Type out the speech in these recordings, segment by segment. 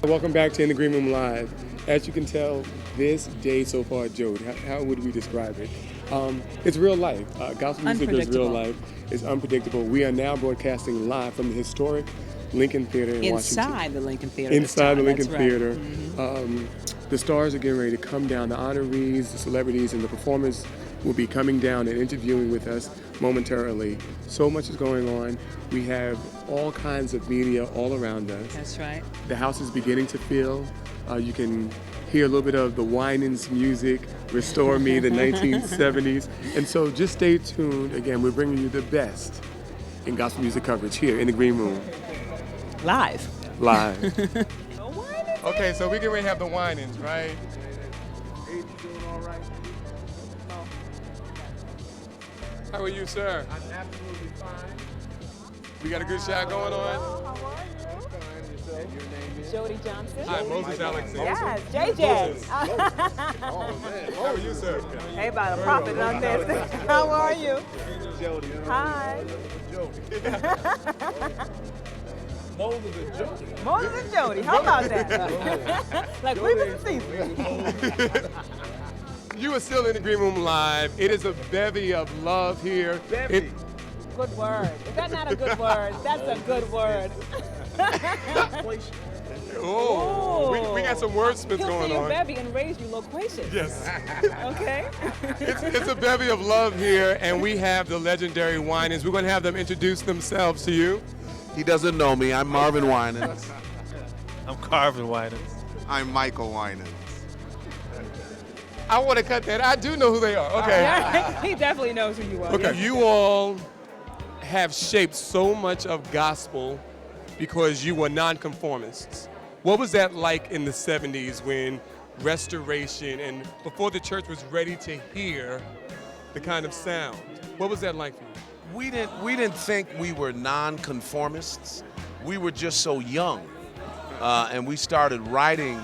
Welcome back to In the Green Room Live. As you can tell, this day so far, Jody, how would we describe it? It's real life. Gospel music is real life. It's unpredictable. We are now broadcasting live from the historic Lincoln Theater in Washington. Inside the Lincoln Theater. Inside the Lincoln That's Theater. Right. The stars are getting ready to come down. The honorees, the celebrities, and the performers will be coming down and interviewing with us momentarily. So much is going on. We have all kinds of media all around us. That's right. The house is beginning to fill. You can hear a little bit of the Winans music, Restore Me, the 1970s. And so just stay tuned. Again, we're bringing you the best in gospel music coverage here in the Green Room. Live. Okay, so we're getting ready to have the Winans, right? How are you, sir? I'm absolutely fine. We got a good shot going on? How are you? Your name is? Jody Johnson. Hi, Moses Alexander. Yes, JJ. Oh, man. How are you, sir? Hey, by the prophet on this. How are you? Jody. Hi. Moses and Jody. Moses and Jody. How about that? Like Cleveland season. You are still in the Green Room Live. It is a bevy of love here. Bevy. Good word. Is that not a good word? That's a good word. We got some wordsmiths He'll going see your on. bevy and raise you loquacious. Yes. Okay. It's a bevy of love here, and we have the legendary Winans. We're going to have them introduce themselves to you. He doesn't know me. I'm Marvin Winans. I'm Carvin Winans. I'm Michael Winans. I want to cut that. I do know who they are. Okay. Yeah, he definitely knows who you are. Okay. You all have shaped so much of gospel because you were nonconformists. What was that like in the 70s when restoration and before the church was ready to hear the kind of sound? What was that like for you? We didn't think we were nonconformists. We were just so young, and we started writing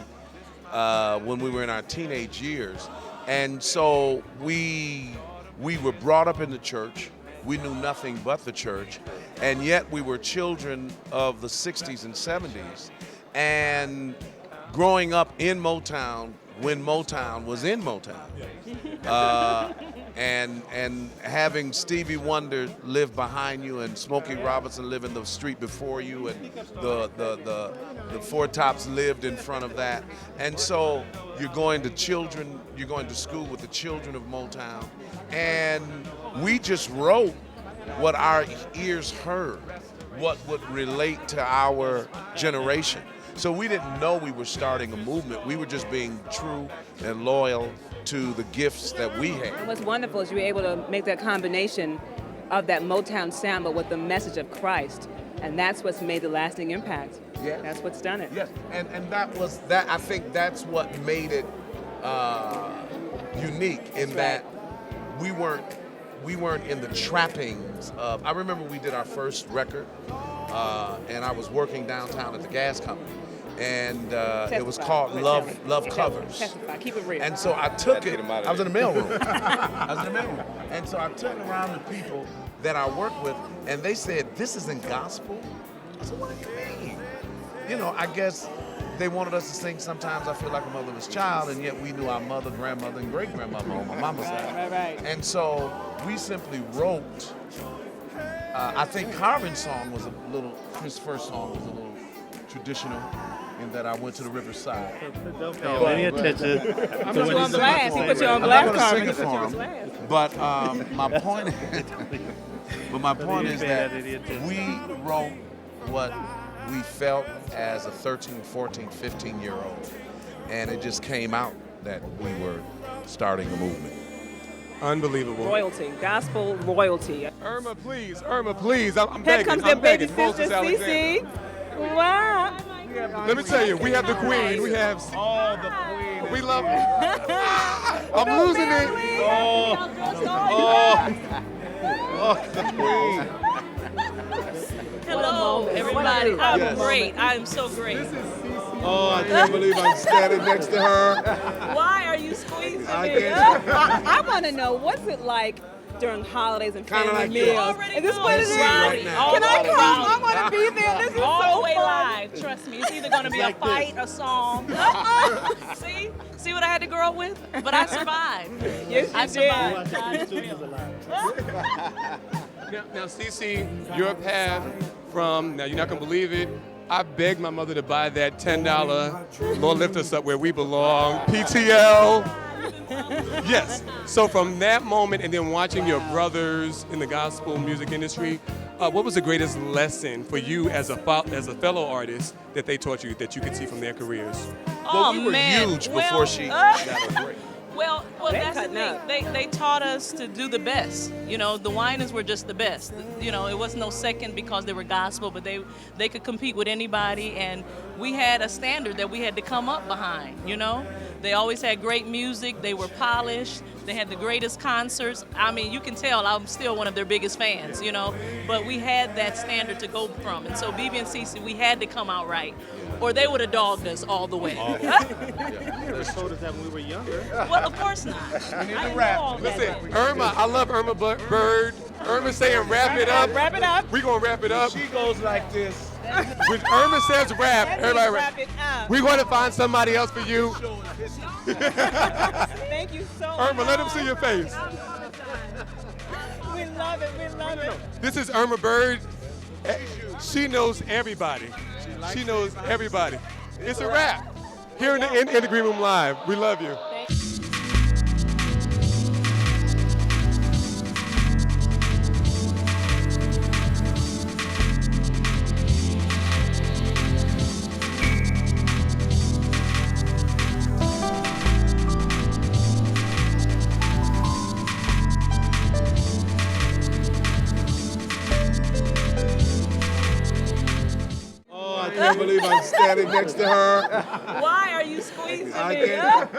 when we were in our teenage years, and so we were brought up in the church. We knew nothing but the church, and yet we were children of the 60s and 70s, and growing up in Motown when Motown was in Motown. And having Stevie Wonder live behind you and Smokey Robinson live in the street before you, and the Four Tops lived in front of that. And so you're going to school with the children of Motown. And we just wrote what our ears heard, what would relate to our generation. So we didn't know we were starting a movement. We were just being true and loyal to the gifts that we had. And what's wonderful is you were able to make that combination of that Motown sound, but with the message of Christ. And that's what's made the lasting impact. Yeah. That's what's done it. Yes, and that. I think that's what made it unique in that we weren't in the trappings of. I remember we did our first record, and I was working downtown at the gas company, and it was called Love Covers. Testify. Keep it real. And so I took it. I was in the mailroom. And so I took it around to people that I work with, and they said, "This isn't gospel." I said, "What do you mean?" You know, I guess they wanted us to sing Sometimes I Feel Like a Motherless Child, and yet we knew our mother, grandmother, and great-grandmother on my mama's side. Right. And so we simply wrote, I think Carvin's song was his first song was a little traditional, in that I went to the riverside. Don't pay any attention. He put you on blast. He put you on blast, Carvin. He put you on blast. But my point is that we wrote what we felt as a 13, 14, 15-year-old, and it just came out that we were starting a movement. Unbelievable. Royalty. Gospel royalty. Irma, please. I'm Here begging. comes I'm their baby begging. sister, Moses Alexander. Cece. Wow. Let me tell you, we have the queen. We have. Oh, the queen. We love her. I'm losing it. The queen. Hello, everybody. I'm great. I'm so great. Oh, I can't believe I'm standing next to her. Why are you squeezing me? I want to know, what's it like during holidays and Kinda family like this. meals. Already Is this know. what it It's is? rowdy. Right now. Can I All come? rowdy. I want to be there. This is All so the way fun. live. Trust me, it's either going to be like a fight, a song. See what I had to grow up with? But I survived. Yes, I you did. survived. God is real. Now, Cece, your path from, now you're not going to believe it, I begged my mother to buy that $10 Lord Lift Us Up Where We Belong, PTL. Yes. So from that moment and then watching your brothers in the gospel music industry, what was the greatest lesson for you as a fellow artist that they taught you that you could see from their careers? Oh, we were man. huge Well, before she got a break. Well, They that's the cutting thing. up. They taught us to do the best. You know, the Winans were just the best. You know, it was no second because they were gospel, but they could compete with anybody, and we had a standard that we had to come up behind. You know, they always had great music. They were polished. They had the greatest concerts. I mean, you can tell I'm still one of their biggest fans. You know, but we had that standard to go from, and so BB and CC, we had to come out right, or they would have dogged us all the way. You never told us that when we were younger. Well, of course not. I didn't know all that. Listen, Irma, I love Irma Bird. Irma saying wrap it up. Wrap it up. We're going to wrap it up. She goes like this. When Irma says wrap, That means everybody wrap it up. We're going to find somebody else for you. Thank you so much. Irma, let them see your face. We love it. We love it. This is Irma Bird. She knows everybody. She knows everybody. It's a wrap. Here in the Green Room Live. We love you. Oh, I can't believe I'm standing next to her. Why are you squeezing I me? can't.